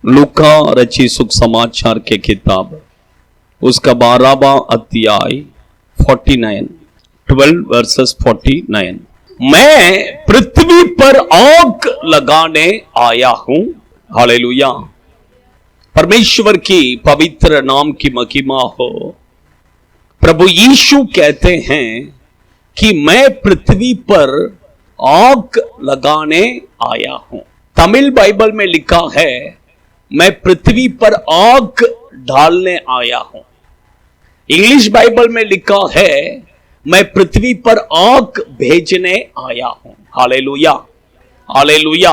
लूका रची सुख समाचार के किताब उसका 12वां अध्याय 49 12 वर्सेस 49। मैं पृथ्वी पर आग लगाने आया हूं। हालेलुया। परमेश्वर की पवित्र नाम की महिमा हो। प्रभु यीशु कहते हैं कि मैं पृथ्वी पर आग लगाने आया हूं। तमिल बाइबल में लिखा है मैं पृथ्वी पर आग डालने आया हूं। इंग्लिश बाइबल में लिखा है मैं पृथ्वी पर आग भेजने आया हूं। Hallelujah, hallelujah.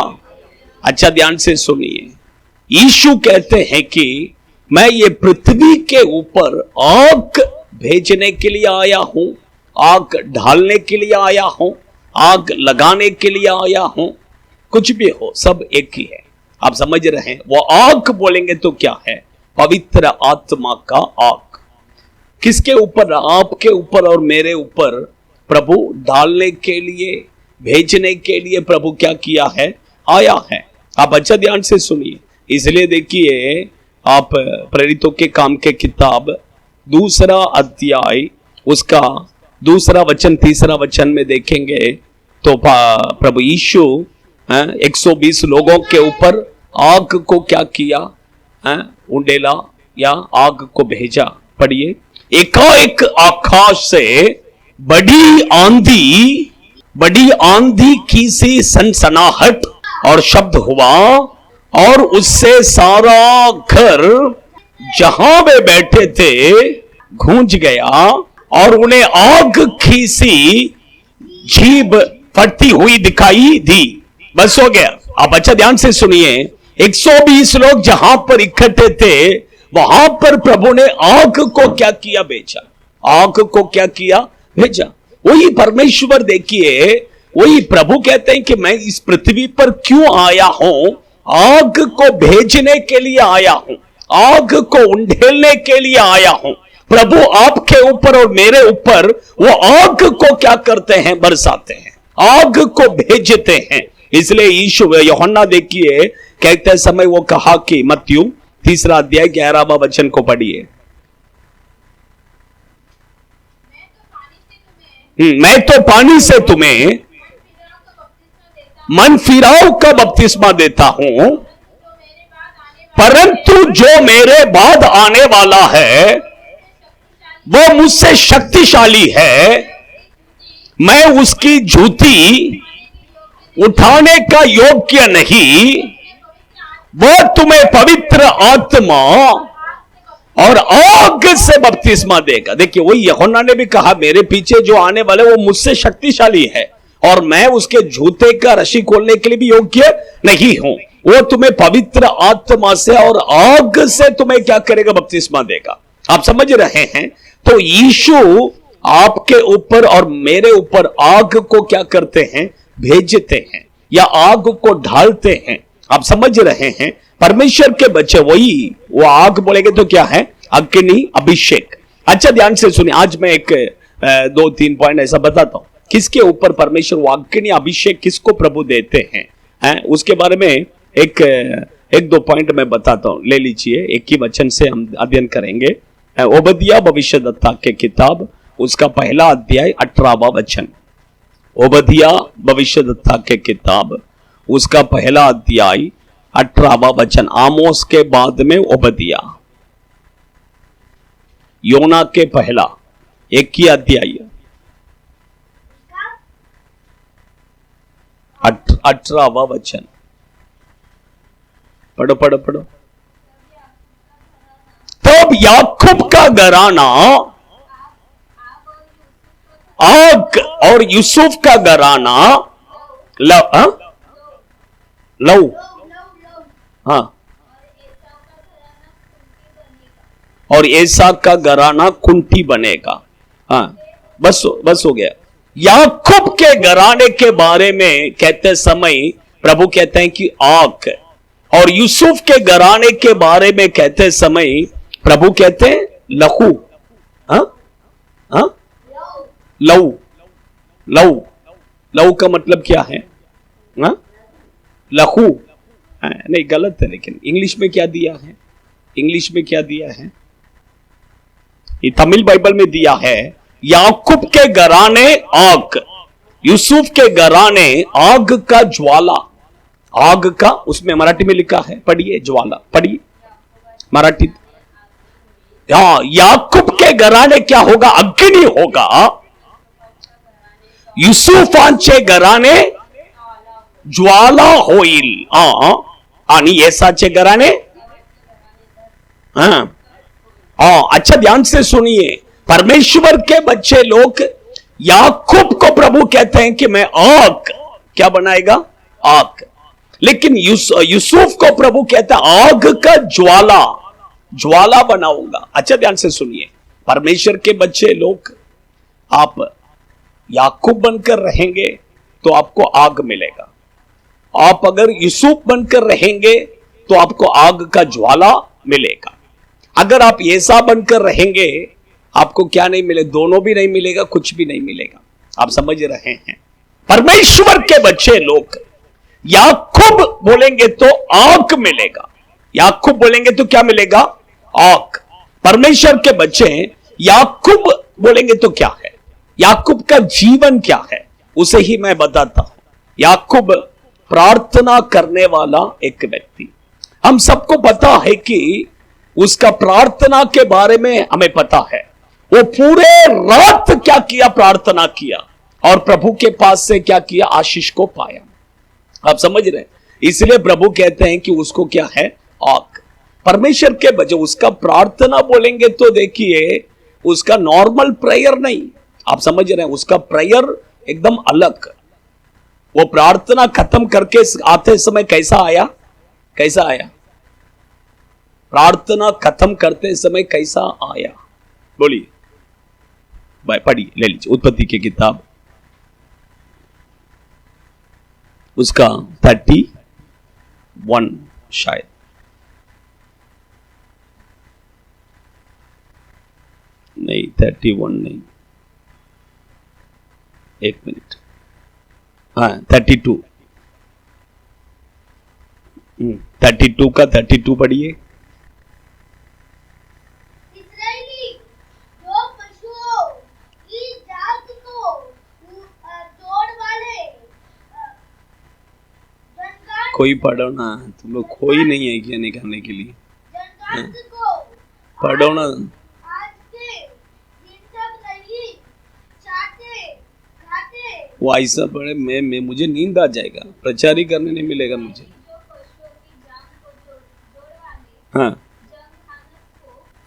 अच्छा ध्यान से सुनिए, यीशु कहते हैं कि मैं ये पृथ्वी के ऊपर आग भेजने के लिए आया हूं, आग ढालने के लिए आया हूं, आग लगाने के लिए आया हूं। कुछ भी हो, सब एक ही है। आप समझ रहे हैं? वो आग बोलेंगे तो क्या है? पवित्र आत्मा का आग। किसके ऊपर? आपके ऊपर और मेरे ऊपर प्रभु डालने के लिए, भेजने के लिए प्रभु क्या किया है? आया है। आप अच्छा ध्यान से सुनिए। इसलिए देखिए, आप प्रेरितों के काम के किताब 2 अध्याय उसका 2 वचन 3 वचन में देखेंगे तो प्रभु यीशु 120 लोगों के ऊपर आग को क्या किया? उंडेला या आग को भेजा। पढ़िए, एकाएक आकाश से बड़ी आंधी की सी सनसनाहट और शब्द हुआ और उससे सारा घर जहां वे बैठे थे गूंज गया और उन्हें आग की सी जीभ फटती हुई दिखाई दी। बस हो गया। आप अच्छा ध्यान से सुनिए, 120 लोग जहां पर इकट्ठे थे वहां पर प्रभु ने आग को क्या किया? भेजा। आग को क्या किया? भेजा। वही परमेश्वर, देखिए, वही प्रभु कहते हैं कि मैं इस पृथ्वी पर क्यों आया हूं? आग को भेजने के लिए आया हूं, आग को उंडेलने के लिए आया हूं। प्रभु आपके ऊपर और मेरे ऊपर वो आग को क्या करते हैं? बरसाते हैं, आग को भेजते हैं। इसलिए यीशु यूहन्ना देखिए कहते समय वो कहा कि मत्ती 3 अध्याय 11वां वचन को पढ़िए। मैं तो पानी से तुम्हें मन फिराव का बपतिस्मा देता हूं, परंतु जो मेरे बाद आने वाला है वो मुझसे शक्तिशाली है, मैं उसकी जूती उठाने का योग्य नहीं। वो तुम्हें पवित्र आत्मा और आग से बपतिस्मा देगा। देखिए, वही यूहन्ना ने भी कहा मेरे पीछे जो आने वाले वो मुझसे शक्तिशाली है और मैं उसके जूते का रस्सी खोलने के लिए भी योग्य नहीं हूं। वो तुम्हें पवित्र आत्मा से और आग से तुम्हें क्या करेगा? बपतिस्मा देगा। आप समझ रहे हैं? तो यीशु आपके ऊपर और मेरे ऊपर आग को क्या करते हैं? भेजते हैं या आग को ढालते हैं। आप समझ रहे हैं? परमेश्वर के बच्चे वही वो आग बोलेंगे तो क्या है? अग्नि अभिषेक। अच्छा ध्यान से सुनिए, आज मैं एक 2-3 पॉइंट ऐसा बताता हूं किसके ऊपर परमेश्वर वो अग्नि अभिषेक किसको प्रभु देते हैं, उसके बारे में एक 2 पॉइंट मैं बताता हूं। ले लीजिए, एक ही वचन से हम अध्ययन करेंगे। ओबदिया भविष्यद्वक्ता के किताब उसका 1 अध्याय 18वां वचन। ओबदिया भविष्यद्वक्ता के किताब उसका 1 अध्याय 18वां वचन। आमोस के बाद में ओबदिया, योना के पहला एक ही अध्याय 18वां वचन। पढ़ो पढ़ो पढ़ो। तब याकूब का घराना आग और यूसुफ का घराना लव हाँ, और एसा का घराना कुंठी बनेगा। हाँ, बस हो गया। याकूब के घराने के बारे में कहते समय प्रभु कहते हैं कि आग, और यूसुफ के घराने के बारे में कहते समय प्रभु कहते हैं लहू। हाँ हाँ, लव लव लव का मतलब क्या है? हाँ, लहू नहीं गलत है, लेकिन इंग्लिश में क्या दिया है, इंग्लिश में क्या दिया है, ये तमिल बाइबल में दिया है, याकूब के घराने आग, यूसुफ के घराने आग का ज्वाला। आग का उसमें मराठी में लिखा है, पढ़िए ज्वाला, पढ़िए मराठी। हाँ, याकूब के घराने क्या होगा, अग्नि होगा। युसुफांचे घराने ज्वाला होईल। आणि येसाचे घराने, हाँ अच्छा ध्यान से सुनिए, परमेश्वर के बच्चे लोग, याकूब को प्रभु कहते हैं कि मैं आग क्या बनाएगा, आग। लेकिन यूसुफ को प्रभु कहता है आग का ज्वाला, ज्वाला बनाऊंगा। अच्छा ध्यान से सुनिए, परमेश्वर के बच्चे लोग, आप याकूब बनकर रहेंगे तो आपको आग मिलेगा। आप अगर यूसुफ बनकर रहेंगे तो आपको आग का ज्वाला मिलेगा। अगर आप येसा बनकर रहेंगे आपको क्या नहीं मिले, दोनों भी नहीं मिलेगा, कुछ भी नहीं मिलेगा। आप समझ रहे हैं, परमेश्वर के बच्चे लोग याकूब बोलेंगे तो आग मिलेगा, याकूब बोलेंगे तो क्या मिलेगा, आग। परमेश्वर के बच्चे याकूब बोलेंगे तो क्या है, याकूब का जीवन क्या है, उसे ही मैं बताता हूं। याकूब प्रार्थना करने वाला एक व्यक्ति, हम सबको पता है कि उसका प्रार्थना के बारे में हमें पता है। वो पूरे रात क्या किया, प्रार्थना किया, और प्रभु के पास से क्या किया, आशीष को पाया। आप समझ रहे हैं, इसलिए प्रभु कहते हैं कि उसको क्या है, आग। परमेश्वर के बच्चे उसका प्रार्थना बोलेंगे तो देखिए उसका नॉर्मल प्रेयर नहीं, आप समझ रहे हैं, उसका प्रेयर एकदम अलग। वो प्रार्थना खत्म करके आते समय कैसा आया, कैसा आया, प्रार्थना खत्म करते समय कैसा आया, बोलिए भाई, पढ़िए, ले लीजिए उत्पत्ति की किताब, उसका 31 शायद, नहीं 31 नहीं, एक मिनट, हाँ 32 का 32 पढ़िए। कोई पढ़ो ना, तुम लोग कोई नहीं है क्या निकालने के लिए, पढ़ो ना। वो ऐसा पढ़े, मैं मुझे नींद आ जाएगा, प्रचार ही करने नहीं मिलेगा मुझे। हाँ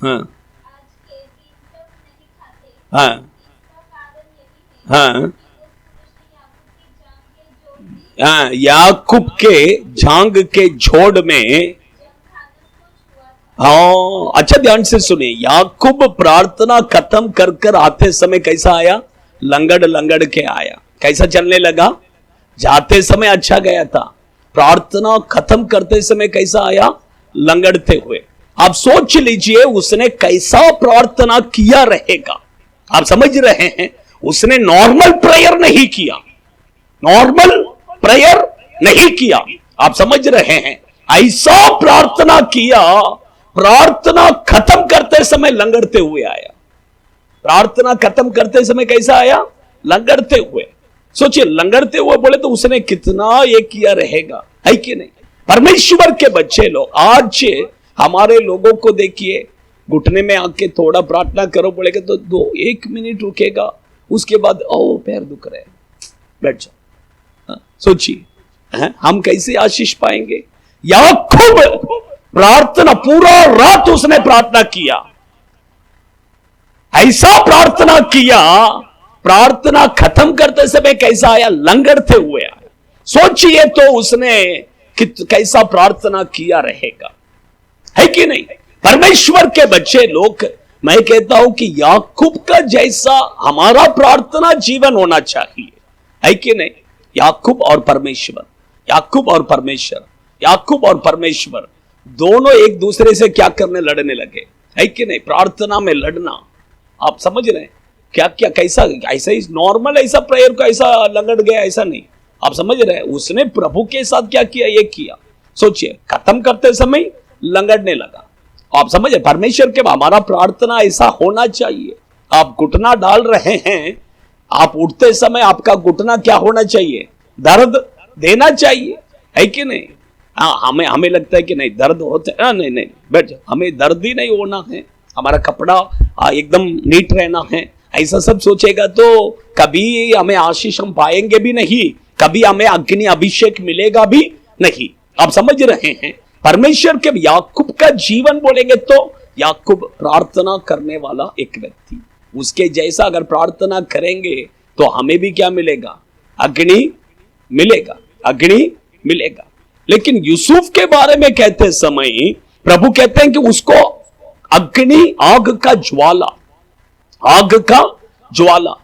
हाँ हाँ हाँ हाँ, याकूब के जांग के झोड़ में, हाँ अच्छा ध्यान से सुनिए, याकूब प्रार्थना खत्म कर कर आते समय कैसा आया, लंगड़ लंगड़ के आया। कैसा चलने लगा, जाते समय अच्छा गया था, प्रार्थना खत्म करते समय कैसा आया, लंगड़ते हुए। आप सोच लीजिए उसने कैसा प्रार्थना किया रहेगा। आप समझ रहे हैं, उसने नॉर्मल प्रेयर नहीं किया, नॉर्मल प्रेयर नहीं किया। आप समझ रहे हैं, ऐसा प्रार्थना किया, प्रार्थना खत्म करते समय लंगड़ते हुए आया। प्रार्थना खत्म करते समय कैसा आया, लंगड़ते हुए। सोचिए, लंगड़ते हुए बोले तो उसने कितना ये किया रहेगा, है कि नहीं। परमेश्वर के बच्चे लोग, आज हमारे लोगों को देखिए, घुटने में आके थोड़ा प्रार्थना करो बोलेगा तो 1 मिनट रुकेगा, उसके बाद ओ पैर दुख रहे, बैठ जाओ। सोचिए हम कैसे आशीष पाएंगे। याकूब प्रार्थना पूरा रात उसने प्रार्थना किया, ऐसा प्रार्थना किया, प्रार्थना खत्म करते समय कैसा आया, लंगड़ते हुए आया। सोचिए तो उसने कैसा प्रार्थना किया रहेगा, है कि नहीं। परमेश्वर के बच्चे लोग, मैं कहता हूं कि याकूब का जैसा हमारा प्रार्थना जीवन होना चाहिए, है कि नहीं। याकूब और परमेश्वर, याकूब और परमेश्वर, याकूब और परमेश्वर दोनों एक दूसरे से क्या करने, लड़ने लगे, है कि नहीं। प्रार्थना में लड़ना, आप समझ रहे हैं क्या क्या, कैसा, ऐसा ही नॉर्मल ऐसा प्रेयर को ऐसा लंगड़ गया, ऐसा नहीं। आप समझ रहे हैं, उसने प्रभु के साथ क्या किया, ये किया। सोचिए, खत्म करते समय लंगड़ने लगा। आप समझे, परमेश्वर के हमारा प्रार्थना ऐसा होना चाहिए। आप घुटना डाल रहे हैं, आप उठते समय आपका घुटना क्या होना चाहिए? दर्द देना चाहिए, है कि नहीं? हाँ, हमें लगता है कि नहीं दर्द होता है, नहीं नहीं बैठ, हमें दर्द ही नहीं होना है, हमारा कपड़ा एकदम नीट रहना है। ऐसा सब सोचेगा तो कभी हमें आशीष हम पाएंगे भी नहीं, कभी हमें अग्नि अभिषेक मिलेगा भी नहीं। आप समझ रहे हैं? परमेश्वर के याकूब का जीवन बोलेंगे तो याकूब प्रार्थना करने वाला एक व्यक्ति, उसके जैसा अगर प्रार्थना करेंगे तो हमें भी क्या मिलेगा? अग्नि मिलेगा, अग्नि मिलेगा। लेकिन यूसुफ के बारे में कहते समय प्रभु कहते हैं कि उसको अग्नि, आग का ज्वाला, आग का ज्वाला।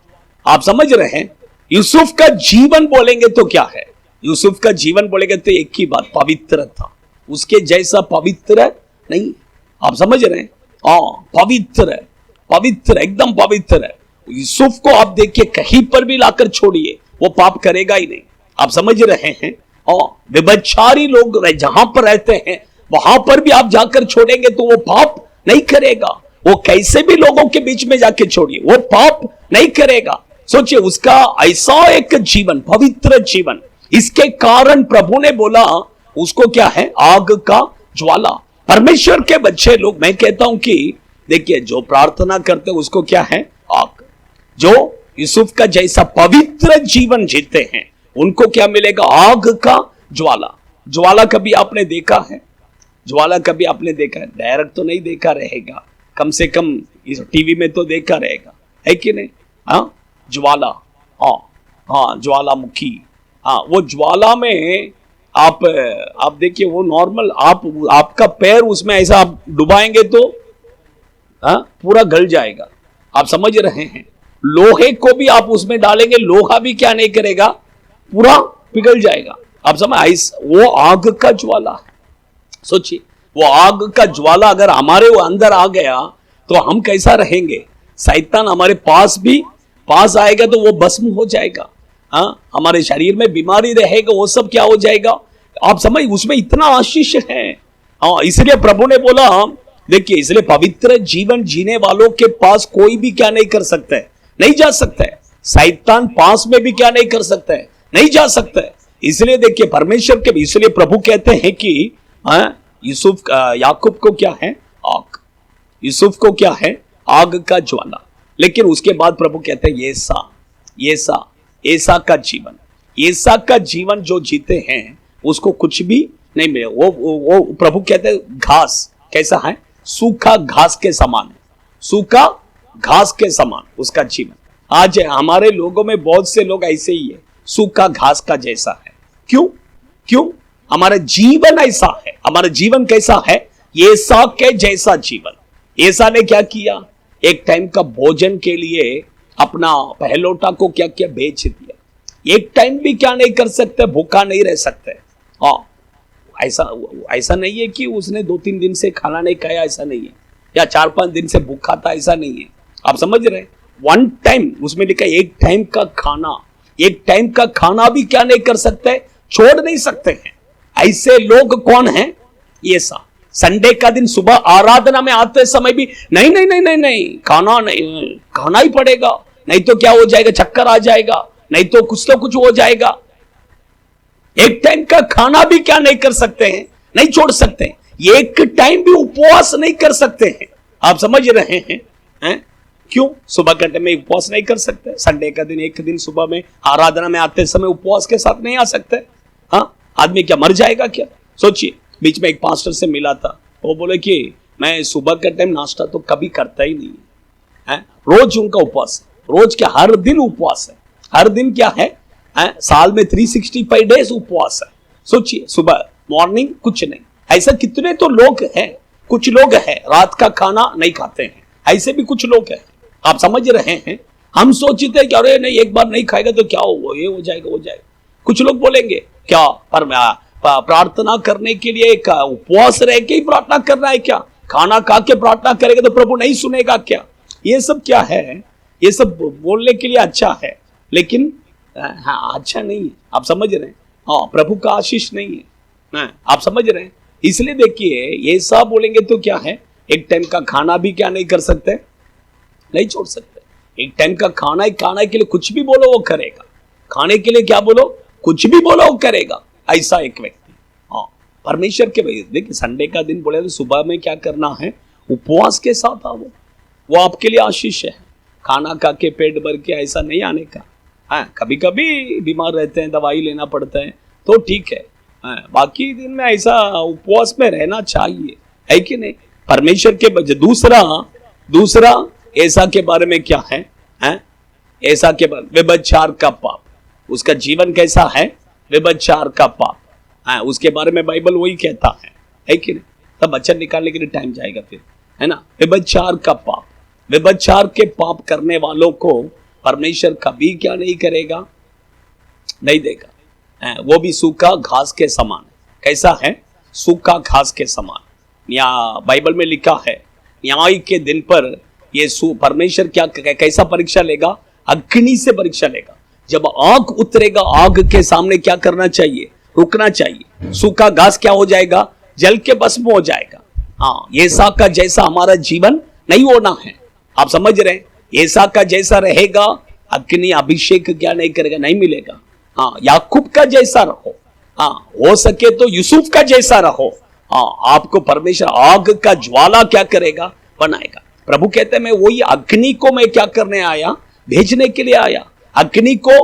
आप समझ रहे हैं? यूसुफ का जीवन बोलेंगे तो क्या है? यूसुफ का जीवन बोलेंगे तो एक ही बात, पवित्र था। उसके जैसा पवित्र नहीं। आप समझ रहे हैं? पवित्र है, पवित्र, एकदम पवित्र है। यूसुफ को आप देखिए, कहीं पर भी लाकर छोड़िए, वो पाप करेगा ही नहीं। आप समझ रहे हैं? व्यभिचारी लोग जहां पर रहते हैं वहां पर भी आप जाकर छोड़ेंगे तो वो पाप नहीं करेगा। वो कैसे भी लोगों के बीच में जाके छोड़िए, वो पाप नहीं करेगा। सोचिए, उसका ऐसा एक जीवन, पवित्र जीवन। इसके कारण प्रभु ने बोला उसको क्या है? आग का ज्वाला। परमेश्वर के बच्चे लोग, मैं कहता हूं कि देखिए, जो प्रार्थना करते हैं उसको क्या है? आग। जो यूसुफ का जैसा पवित्र जीवन जीते हैं उनको क्या मिलेगा? आग का ज्वाला। ज्वाला कभी आपने देखा है? ज्वाला कभी आपने देखा है? डायरेक्ट तो नहीं देखा रहेगा, कम से कम इस टीवी में तो देखा रहेगा, है कि नहीं? हाँ, ज्वाला, हाँ ज्वालामुखी। हाँ, वो ज्वाला में आप देखिए, वो नॉर्मल आपका पैर उसमें ऐसा आप डुबाएंगे तो पूरा गल जाएगा। आप समझ रहे हैं? लोहे को भी आप उसमें डालेंगे, लोहा भी क्या नहीं करेगा? पूरा पिघल जाएगा। आप समझ, वो आग का ज्वाला है। सोचिए, वो आग का ज्वाला अगर हमारे वो अंदर आ गया तो हम कैसा रहेंगे? शैतान हमारे पास आएगा तो वो भस्म हो जाएगा। हमारे शरीर में बीमारी रहेगा, वो सब क्या हो जाएगा? आप समझ, उसमें इतना आशीष है। इसलिए प्रभु ने बोला, देखिए, इसलिए पवित्र जीवन जीने वालों के पास कोई भी क्या नहीं कर सकता है, नहीं जा सकता है। शैतान पास में भी क्या नहीं कर सकता है, नहीं जा सकता है। इसलिए देखिए, परमेश्वर के, इसलिए प्रभु कहते हैं कि यूसुफ, याकूब को क्या है? आग। यूसुफ को क्या है? आग का ज्वाला। लेकिन उसके बाद प्रभु कहते हैं एसा का जीवन, एसा का जीवन जो जीते हैं उसको कुछ भी नहीं मिले। वो प्रभु कहते हैं घास कैसा है? सूखा घास के समान है, सूखा घास के समान उसका जीवन। आज हमारे लोगों में बहुत से लोग ऐसे ही है, सूखा घास का जैसा है। क्यों? हमारा जीवन ऐसा है। हमारा जीवन कैसा है? एसा के जैसा जीवन। एसा ने क्या किया? एक टाइम का भोजन के लिए अपना पहलौठा को क्या किया? बेच दिया। एक टाइम भी क्या नहीं कर सकते? भूखा नहीं रह सकते। ऐसा नहीं है कि उसने 2-3 दिन से खाना नहीं खाया, ऐसा नहीं है, या 4-5 दिन से भूखा था, ऐसा नहीं है। आप समझ रहे? वन टाइम, उसमें लिखा एक टाइम का खाना, एक टाइम का खाना भी क्या नहीं कर सकते? छोड़ नहीं सकते हैं। ऐसे लोग कौन हैं? एसा। संडे का दिन सुबह आराधना में आते समय भी नहीं, खाना ही पड़ेगा, नहीं तो क्या हो जाएगा? चक्कर आ जाएगा, नहीं तो कुछ हो जाएगा। एक टाइम का खाना भी क्या नहीं कर सकते हैं? नहीं छोड़ सकते हैं। एक टाइम भी उपवास नहीं कर सकते हैं। आप समझ रहे हैं? क्यों? सुबह के टाइम में उपवास नहीं कर सकते? संडे का दिन एक दिन सुबह में आराधना में आते समय उपवास के साथ नहीं आ सकते? आदमी क्या मर जाएगा क्या? सोचिए, बीच में एक पास्टर से मिला था, वो बोले कि मैं सुबह का टाइम नाश्ता तो कभी करता ही नहीं है। रोज उनका उपवास है, रोज क्या, हर दिन उपवास है। हर दिन क्या है? साल में 365 डेज उपवास है। सोचिए, सुबह मॉर्निंग कुछ नहीं। ऐसा कितने तो लोग हैं। कुछ लोग हैं रात का खाना नहीं खाते हैं, ऐसे भी कुछ लोग हैं। आप समझ रहे हैं? हम सोचते हैं कि अरे नहीं, एक बार नहीं खाएगा तो क्या हो, ये हो जाएगा, हो जाएगा। कुछ लोग बोलेंगे क्या, पर प्रार्थना करने के लिए उपवास रह के ही प्रार्थना करना है क्या? खाना खा के प्रार्थना करेगा तो प्रभु नहीं सुनेगा क्या? ये सब क्या है? ये सब बोलने के लिए अच्छा है, लेकिन अच्छा नहीं है। आप समझ रहे हैं? प्रभु का आशीष नहीं है। आप समझ रहे हैं? इसलिए देखिए, ये सब बोलेंगे तो क्या है, एक टाइम का खाना भी क्या नहीं कर सकते, नहीं छोड़ सकते। एक टाइम का खाना के लिए कुछ भी बोलो वो करेगा, खाने के लिए क्या बोलो, कुछ भी बोलो वो करेगा, ऐसा एक व्यक्ति। हाँ, परमेश्वर के वजह देखिए, संडे का दिन बोले तो सुबह में क्या करना है, उपवास के साथ आओ, वो आपके लिए आशीष है। खाना खा के पेट भर के ऐसा नहीं आने का। हाँ, कभी कभी बीमार रहते हैं, दवाई लेना पड़ता है तो ठीक है। हाँ, बाकी दिन में ऐसा उपवास में रहना चाहिए, है कि नहीं? परमेश्वर के वजह। दूसरा ऐसा के बारे में क्या है, ऐसा के बारे में व्यभिचार का पाप, उसका जीवन कैसा है, व्यभिचार का पाप। हाँ, उसके बारे में बाइबल वही कहता है कि नहीं? तब वचन निकालने के लिए टाइम जाएगा फिर, है ना? व्यभिचार का पाप, व्यभिचार के पाप करने वालों को परमेश्वर कभी क्या नहीं करेगा, नहीं देगा। वो भी सूखा घास के समान। कैसा है? सूखा घास के समान। या बाइबल में लिखा है, न्याय के दिन पर ये परमेश्वर क्या कैसा परीक्षा लेगा, अग्नि से परीक्षा लेगा। जब आग उतरेगा, आग के सामने क्या करना चाहिए, रुकना चाहिए। सूखा घास क्या हो जाएगा, जल के भस्म हो जाएगा। हाँ, ऐसा का जैसा हमारा जीवन नहीं होना है। आप समझ रहे हैं? ऐसा का जैसा रहेगा, अग्नि अभिषेक क्या नहीं करेगा, नहीं मिलेगा। हाँ, याकूब का जैसा रहो। हाँ, हो सके तो यूसुफ का जैसा रहो। हाँ, आपको परमेश्वर आग का ज्वाला क्या करेगा, बनाएगा। प्रभु कहते हैं, मैं वही अग्नि को मैं क्या करने आया, भेजने के लिए आया। अग्नि को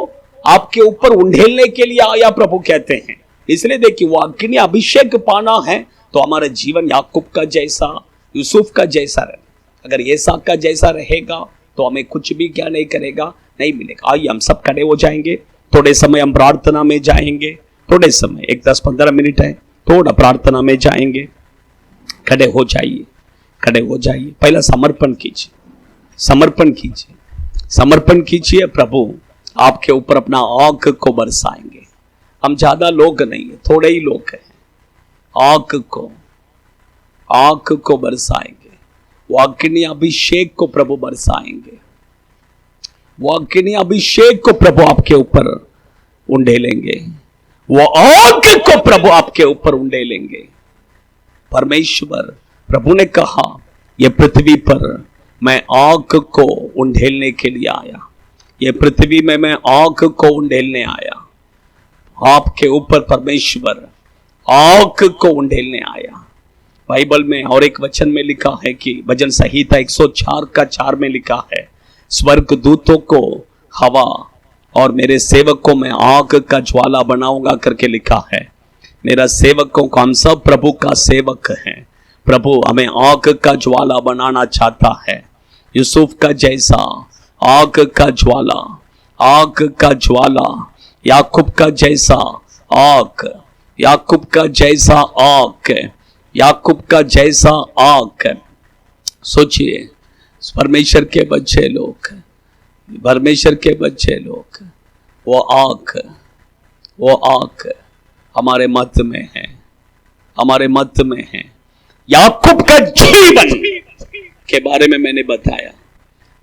आपके ऊपर उंडेलने के लिए आया, प्रभु कहते हैं। इसलिए देखिए, वो अग्नि अभिषेक पाना है तो हमारा जीवन याकूब का जैसा, यूसुफ का जैसा रहे। अगर ऐसा का जैसा रहेगा तो हमें कुछ भी क्या नहीं करेगा, नहीं मिलेगा। आइए हम सब खड़े हो जाएंगे, थोड़े समय हम प्रार्थना में जाएंगे। थोड़े समय, एक 10-15 मिनट है, थोड़ा प्रार्थना में जाएंगे। खड़े हो जाइए, खड़े हो जाइए। पहला समर्पण कीजिए, समर्पण कीजिए, समर्पण कीजिए। प्रभु आपके ऊपर अपना आग को बरसाएंगे। हम ज्यादा लोग नहीं है, थोड़े ही लोग हैं। आग को बरसाएंगे। वो अग्नि अभिषेक को प्रभु बरसाएंगे। वो अग्नि अभिषेक को प्रभु आपके ऊपर उंडेलेंगे। वो आग को प्रभु आपके ऊपर उंडेलेंगे। परमेश्वर प्रभु ने कहा, ये पृथ्वी पर मैं आग को उंडेलने के लिए आया। ये पृथ्वी में मैं आग को उंडेलने आया। आपके ऊपर परमेश्वर आग को उंडेलने आया। बाइबल में और एक वचन में लिखा है कि भजन संहिता 104:4 में लिखा है, स्वर्ग दूतों को हवा और मेरे सेवक को मैं आग का ज्वाला बनाऊंगा करके लिखा है। मेरा सेवकों को, हम सब प्रभु का सेवक हैं। प्रभु हमें आग का ज्वाला बनाना चाहता है। यूसुफ का जैसा आग का ज्वाला, आग का ज्वाला, याकूब का जैसा आग, याकूब का जैसा आग, याकूब का जैसा आग। सोचिए, परमेश्वर के बच्चे लोग, परमेश्वर के बच्चे लोग, वो आग हमारे मध्य में है, हमारे मध्य में है। याकूब का जीवन के बारे में मैंने बताया।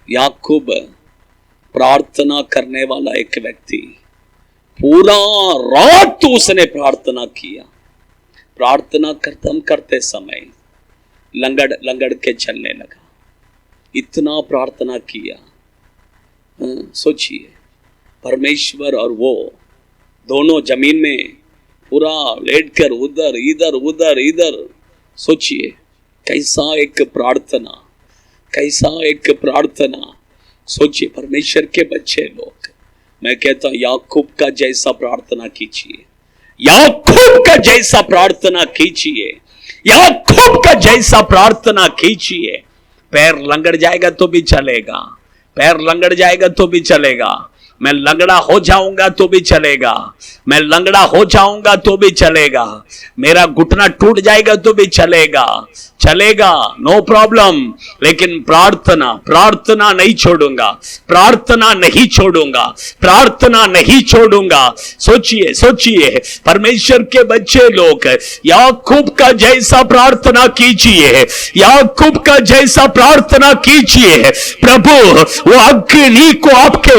याकूब प्रार्थना करने वाला एक व्यक्ति, पूरा रात उसने प्रार्थना किया। प्रार्थना करते समय लंगड़ के चलने लगा। इतना प्रार्थना किया। सोचिए, परमेश्वर और वो दोनों जमीन में पूरा लेटकर उधर इधर उधर इधर। सोचिए कैसा एक प्रार्थना, कैसा एक प्रार्थना। सोचिए परमेश्वर के बच्चे लोग, मैं कहता हूं याकूब का जैसा प्रार्थना कीजिए, याकूब का जैसा प्रार्थना कीजिए, याकूब का जैसा प्रार्थना कीजिए। पैर लंगड़ जाएगा तो भी चलेगा, पैर लंगड़ जाएगा तो भी चलेगा। मैं लंगड़ा हो जाऊंगा तो भी चलेगा, मैं लंगड़ा हो जाऊंगा तो भी चलेगा, मेरा घुटना टूट जाएगा तो भी चलेगा। चलेगा, नो प्रॉब्लम, लेकिन प्रार्थना, प्रार्थना नहीं छोड़ूंगा, प्रार्थना नहीं छोड़ूंगा, प्रार्थना नहीं छोड़ूंगा। सोचिए सोचिए, परमेश्वर के बच्चे लोग, याकूब का जैसा प्रार्थना कीजिए, याकूब का जैसा प्रार्थना कीजिए। प्रभु वो अग्नि को आपके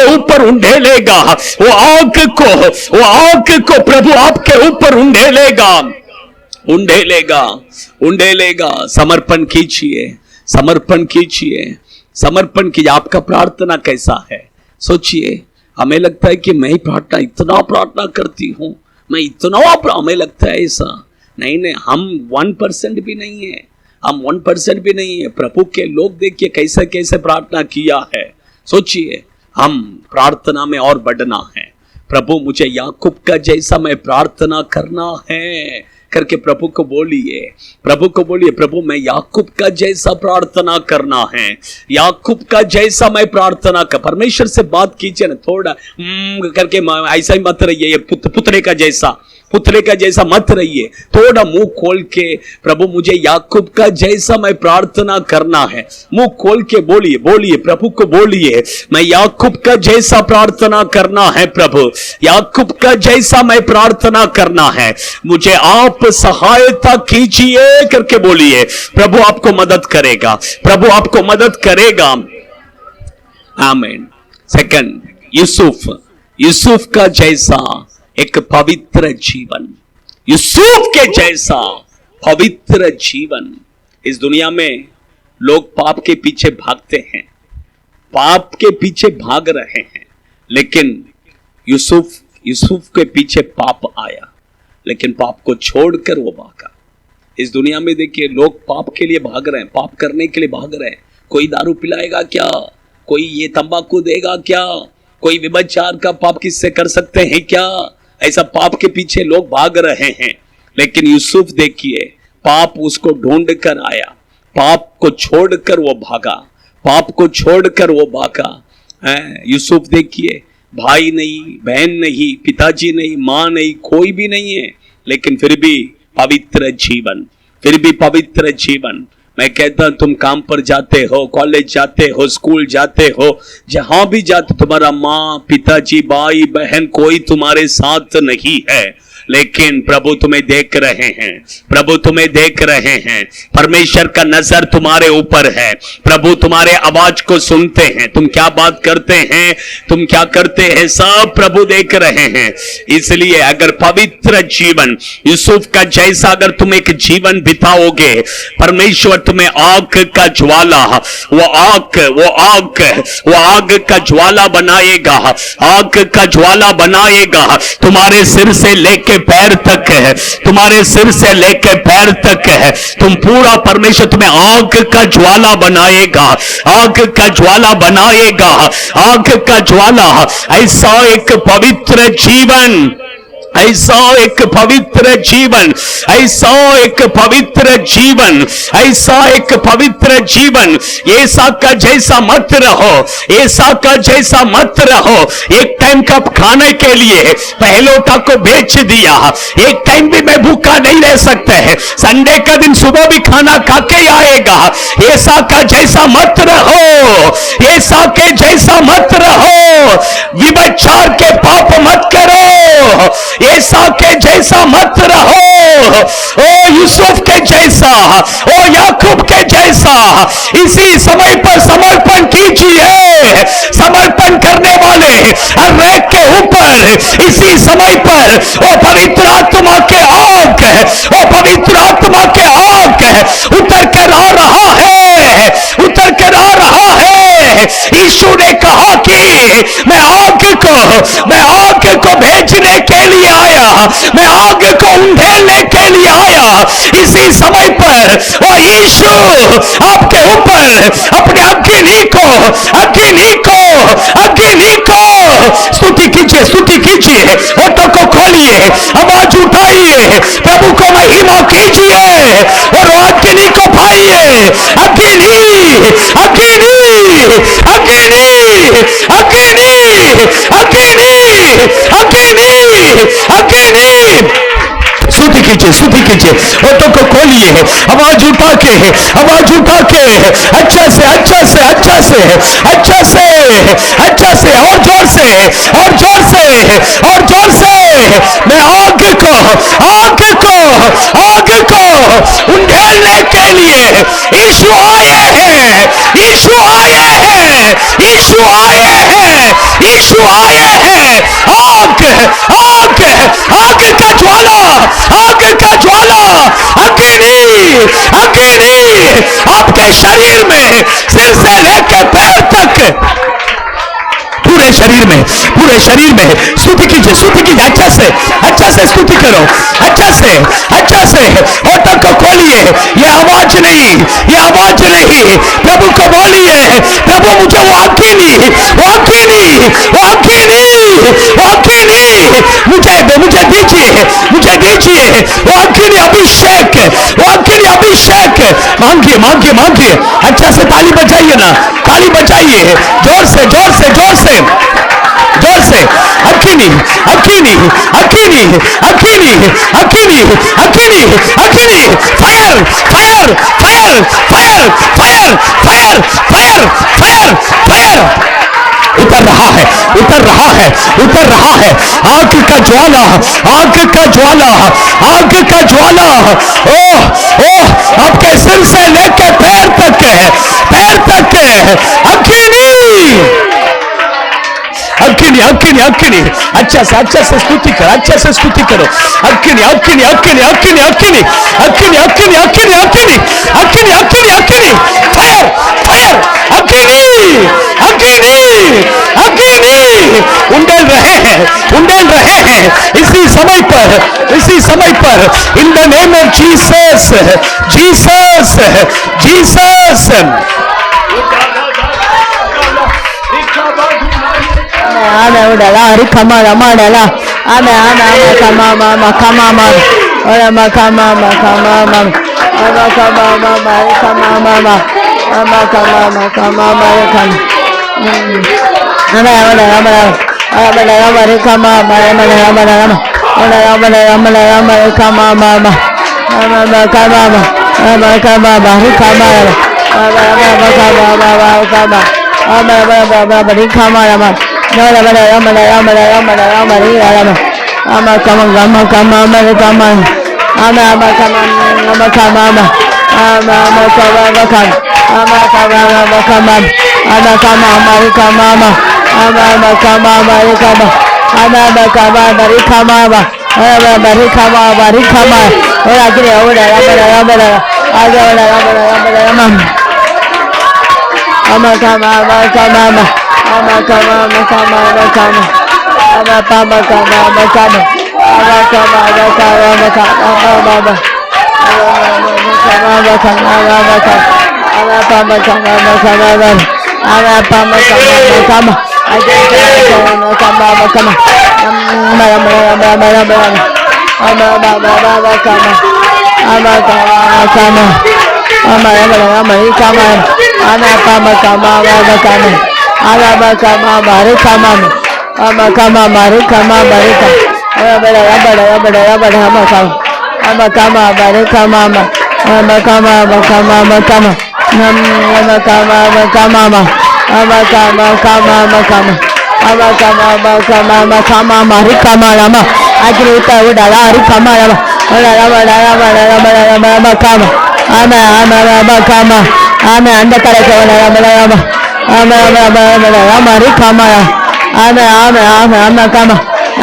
ऊपर उंडेलेगा, वो आग को प्रभु आपके ऊपर उंडेलेगा। समर्पण कीजिए, समर्पण कीजिए, समर्पण कीजिए। आपका प्रार्थना कैसा है सोचिए। हमें लगता है कि मैं ही इतना प्रार्थना करती हूं, मैं इतना, हमें लगता है ऐसा। नहीं, हम 1% भी नहीं है, हम 1% भी नहीं है। प्रभु के लोग देखिए कैसे कैसे प्रार्थना किया है। सोचिए, हम प्रार्थना में और बढ़ना है। प्रभु मुझे याकूब का जैसा मैं प्रार्थना करना है करके प्रभु को बोलिए, प्रभु मैं याकूब का जैसा प्रार्थना करना है, याकूब का जैसा मैं प्रार्थना कर। परमेश्वर से बात कीजिए ना, थोड़ा करके ऐसा ही मत रहिए, ये पुतले का जैसा मत रहिए। थोड़ा मुंह खोल के, प्रभु मुझे याकूब का जैसा मैं प्रार्थना करना है। मुंह खोल के बोलिए, प्रभु को बोलिए, मैं याकूब का जैसा प्रार्थना करना है। प्रभु याकूब का जैसा मैं प्रार्थना करना है, मुझे आप सहायता कीजिए करके बोलिए। प्रभु आपको मदद करेगा, प्रभु आपको मदद करेगा। आमीन। सेकंड, यूसुफ का जैसा एक पवित्र जीवन, यूसुफ के जैसा पवित्र जीवन। इस दुनिया में लोग पाप के पीछे भागते हैं, पाप के पीछे भाग रहे हैं, लेकिन यूसुफ के पीछे पाप आया, लेकिन पाप को छोड़कर वो भागा। इस दुनिया में देखिए लोग पाप के लिए भाग रहे हैं, पाप करने के लिए भाग रहे हैं। कोई दारू पिलाएगा क्या, कोई ये तंबाकू देगा क्या, कोई व्यभिचार का पाप किससे कर सकते हैं क्या, ऐसा पाप के पीछे लोग भाग रहे हैं। लेकिन यूसुफ देखिए, पाप उसको ढूंढ कर आया, पाप को छोड़कर वो भागा, पाप को छोड़कर वो भागा। यूसुफ देखिए, भाई नहीं, बहन नहीं, पिताजी नहीं, माँ नहीं, कोई भी नहीं है, लेकिन फिर भी पवित्र जीवन। मैं कहता तुम काम पर जाते हो, कॉलेज जाते हो, स्कूल जाते हो, जहां भी जाते, तुम्हारा माँ, पिताजी, भाई, बहन कोई तुम्हारे साथ नहीं है, लेकिन प्रभु तुम्हें देख रहे हैं, प्रभु तुम्हें देख रहे हैं। परमेश्वर का नजर तुम्हारे ऊपर है, प्रभु तुम्हारे आवाज को सुनते हैं, तुम क्या बात करते हैं, तुम क्या करते हैं, सब प्रभु देख रहे हैं। इसलिए अगर पवित्र जीवन यूसुफ का जैसा अगर तुम एक जीवन बिताओगे, परमेश्वर तुम्हें आग का ज्वाला, वो आग का ज्वाला बनाएगा, आग का ज्वाला बनाएगा। तुम्हारे सिर से लेके पैर तक है, तुम्हारे सिर से लेके पैर तक है, तुम पूरा, परमेश्वर तुम्हें आग का ज्वाला बनाएगा, आग का ज्वाला बनाएगा, आग का ज्वाला। ऐसा एक पवित्र जीवन, ऐसा एक पवित्र जीवन, ऐसा एक पवित्र जीवन, ऐसा एक पवित्र जीवन। ऐसा का जैसा मत रहो, ऐसा का जैसा मत रहो। एक टाइम का खाने के लिए पहलोटा को बेच दिया, एक टाइम भी मैं भूखा नहीं रह सकता है, संडे का दिन सुबह भी खाना खा के आएगा। ऐसा का जैसा मत रहो, ऐसा के जैसा मत रहो, व्यभिचार के पाप मत करो, ऐसा के जैसा मत रहो। ओ यूसुफ के जैसा, ओ याकूब के जैसा इसी समय पर समर्पण कीजिए। समर्पण करने वाले हर एक के ऊपर इसी समय पर ओ पवित्र आत्मा के आग, ओ पवित्र आत्मा के आग उतर कर आ रहा है, उतर कर आ रहा है। यीशु ने कहा कि मैं आग को भेजने के लिए आया, मैं आग को उंडेलने के लिए आया। इसी समय पर वो यीशु आपके ऊपर अपने अग्नि को स्तुति कीजिए, ऑटो को खोलिए, आवाज उठाइए, प्रभु को महिमा कीजिए और अग्नि को पाइए। स्तुति कीजिए, स्तुति कीजिए। होठों को खोलिए, आवाज उठा के, आवाज उठा के, अच्छा से, अच्छा से, अच्छा से, अच्छा से, अच्छा से, और जोर से, और जोर से, और जोर से। मैं आग को, आग को, आग को उंडेलने के लिए यीशु आए हैं, यीशु आए हैं, यीशु आए हैं, यीशु आए हैं। आग, आग, आग का ज्वाला, आग का ज्वाला, अग्नि, अग्नि आपके शरीर में, सिर से लेकर पैर तक, पूरे शरीर में, पूरे शरीर में स्तुति कीजिए, स्तुति कीजिए। अच्छा से, अच्छा से स्तुति करो, अच्छा से, अच्छा से। होठों को खोलिए, ये आवाज नहीं, ये आवाज नहीं, प्रभु को बोलिए, प्रभु मुझे वो अग्नि, वो अग्नि, वो अग्नि, वो अग्नि मुझे दीजिए, मुझे दीजिए वो अग्नि अभिषेक, वो अग्नि अभिषेक। मांगिए, मांगिए, मांगिए। अच्छा से ताली बजाइए ना, ताली बजाइए, जोर से, जोर से, जोर से, जोर से। अग्नि, अग्नि, अग्नि, अग्नि, अग्नि, अग्नि, अग्नि, fire, fire, fire, fire, fire, fire, fire, fire, fire. उतर रहा है, उतर रहा है, उतर रहा है। आग का ज्वाला, आग का ज्वाला, आग का ज्वाला। ओह, ओह, आपके सिर से लेकर पैर तक, पैर तक अग्नि, अग्नि, अग्नि, अग्नि। अच्छा से, अच्छा से स्तुति करो, अच्छा से स्तुति करो। अग्नि, अग्नि, अग्नि, अग्नि, अग्नि, अग्नि, अग्नि, अग्नि, अग्नि, अग्नि, अग्नि, अग्नि, फायर, फायर, अग्नि, अग्नि, अग्नि। उंडेल रहे हैं, उंडेल रहे हैं इसी समय पर, इसी समय पर। In the name of Jesus, Jesus, Jesus. Ame udala rikama rama dala ame kama mama kama mama ora makama makama mama ame kama mama rikama mama ame kama makama mama rikama ame rama rikama mama rama rikama mama ame kama mama rikama rikama rama no la la rama rama rama rama rama ama kama kama kama ama kama ama ama kama ama kama ama ama ama kama ama kama ama kama ama kama ama kama ama kama ama ama kama ama kama ama ama kama ama kama ama ama kama ama kama ora kire ora rama rama rama aga ora rama rama rama ama kama ama kama ama ama kama ama kama ama kama ama kama kama ama kama ama kama ama kama ama kama ama kama ama kama ama kama kama ama kama ama kama kama aja kama kama ama kama ama kama ama kama ama kama ama kama kama Alaba kama mari kama ama kama mari kama mari kama bada bada ama kama mari kama ama kama ama kama ama kama ama kama ama kama ama kama kama ama kama ama kama ama kama ama kama mari kama ama agni uta udala hari kama ama ama kama ama kama ama anda kare ama ama mari kama ama kama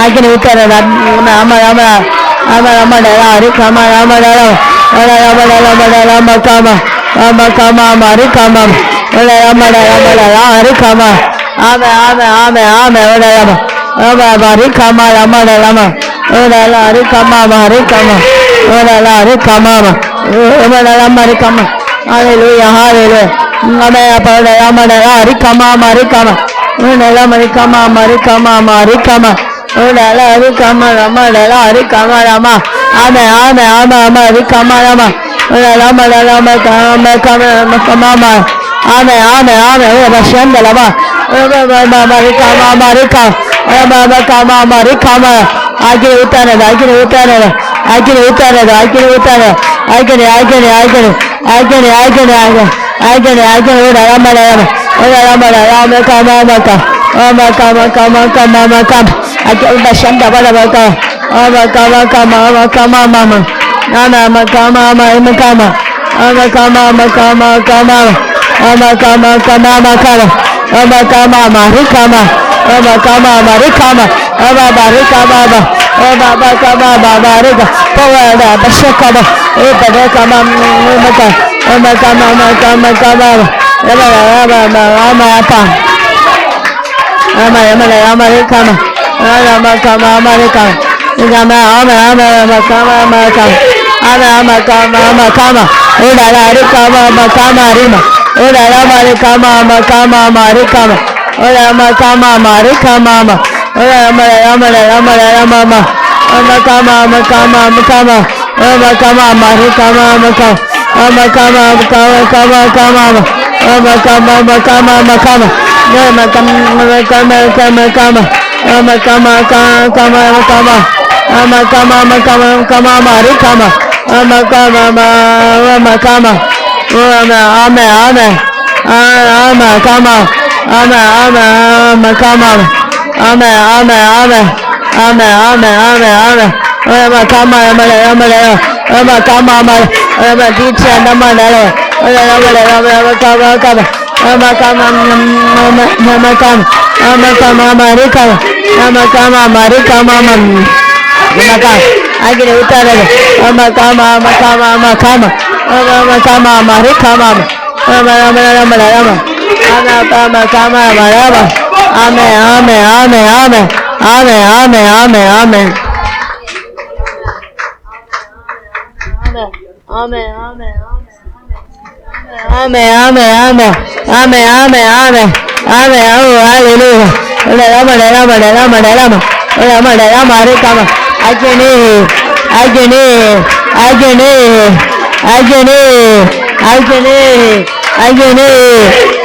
agni utara ama hari kama ama kama mari kama hari kama ama mari kama hari kama mari kama mari kama hallelujah hallelujah ame pada hari kama mari kama mari kama mari kama mari kama hari kama hari kama rama ame hari kama rama kama ame rashanda lama mari kama mari kama kama mari kama agni utana आगे उतार दो, आगे उतार, आगे आगे आगे आगे आगे आगे आगे आगे ओ राम राम ओ राम राम काम मका मका मका मका मका आगे उड़ा शंदा बड़ा मका मका मका मका मामा नाना मका मामा मका मका मका मका मका मका मका मका मामा रिकामा मका मामा रिकामा बाबा रिकामा बाबा का बाबा रिका पवाड़ा बशका ए बड़े का मका मका मका मका बाबा ama apa ama rekama ama kama ama rekama ama ama kama ama kama ora la rekama ama kama rima ora la ma rekama ama kama ama rekama ora ama kama ama rekama ama ora ama kama ama kama ama kama ama rekama ama kama ama kama ama kama आगे उतार ama kama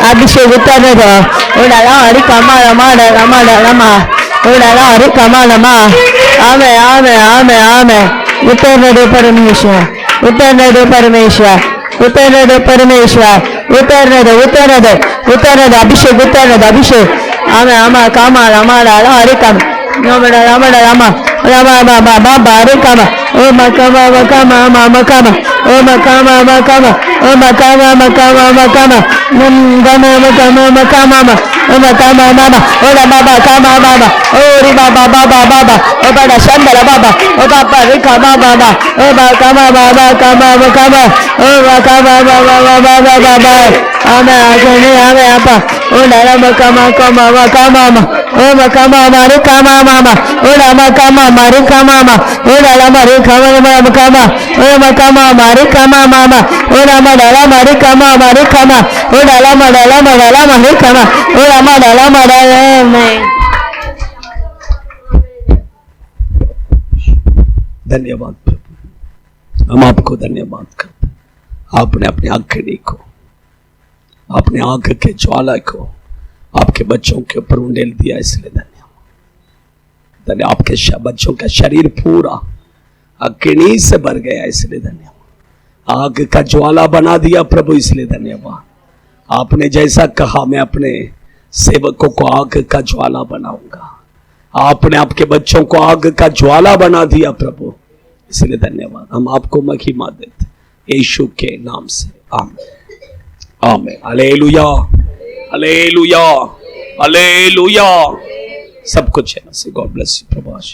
अभिषेक उतर दो उड़ाला हरि कमा रमा रमा रमा उड़ाला हरि कमा रमा आमे आमे आमे आमे उतर दो परमेश्वर उतर दो परमेश्वर उतर दो परमेश्वर उतर दो अभिषेक उतर दो अभिषेक आमे आमा कामा रमा रमा हरि कम रमा रमा रमा रमा बाबा बाबा हरि कम ओ मकामा मकामा मकामा ओ मकामा मकामा ओ मकामा मकामा मकामा गमा मकामा मकामा ओ मकामा मामा ओ बाबा कामा बाबा ओ री बाबा बाबा बाबा ओ बड़ा शंकर बाबा ओ बाबा रे कामा बाबा ओ मकामा बाबा कामा मकामा ओ मकामा बाबा बाबा बाबा आमे आगे आमे आपा ओ नारा मकामा कामा मकामा ओ मकामा मारे कामा मामा ओ रामा कामा मारे कामा मामा ओ नारा मारे कामा मकामा ओ मकामा मारे कामा मामा ओ रामा डाला मारे कामा मारे कामा ओ डाला मारे कामा ओ रामा डाला मारे में। धन्यवाद प्रभु, हम आपको धन्यवाद करते हैं। आपने अपने अग्नि को, अपने आग के ज्वाला को आपके बच्चों के ऊपर उंडेल दिया, इसलिए धन्यवाद। आपके बच्चों का शरीर पूरा अग्नि से भर गया, इसलिए धन्यवाद। आग का ज्वाला बना दिया प्रभु, इसलिए धन्यवाद। आपने जैसा कहा मैं अपने सेवकों को आग का ज्वाला बनाऊंगा, आपने आपके बच्चों को आग का ज्वाला बना दिया प्रभु, इसलिए धन्यवाद। हम आपको महिमा देते यीशु के नाम से, आमीन आमीन। Hallelujah hallelujah hallelujah. सब कुछ है ना से। God bless you Prabhash.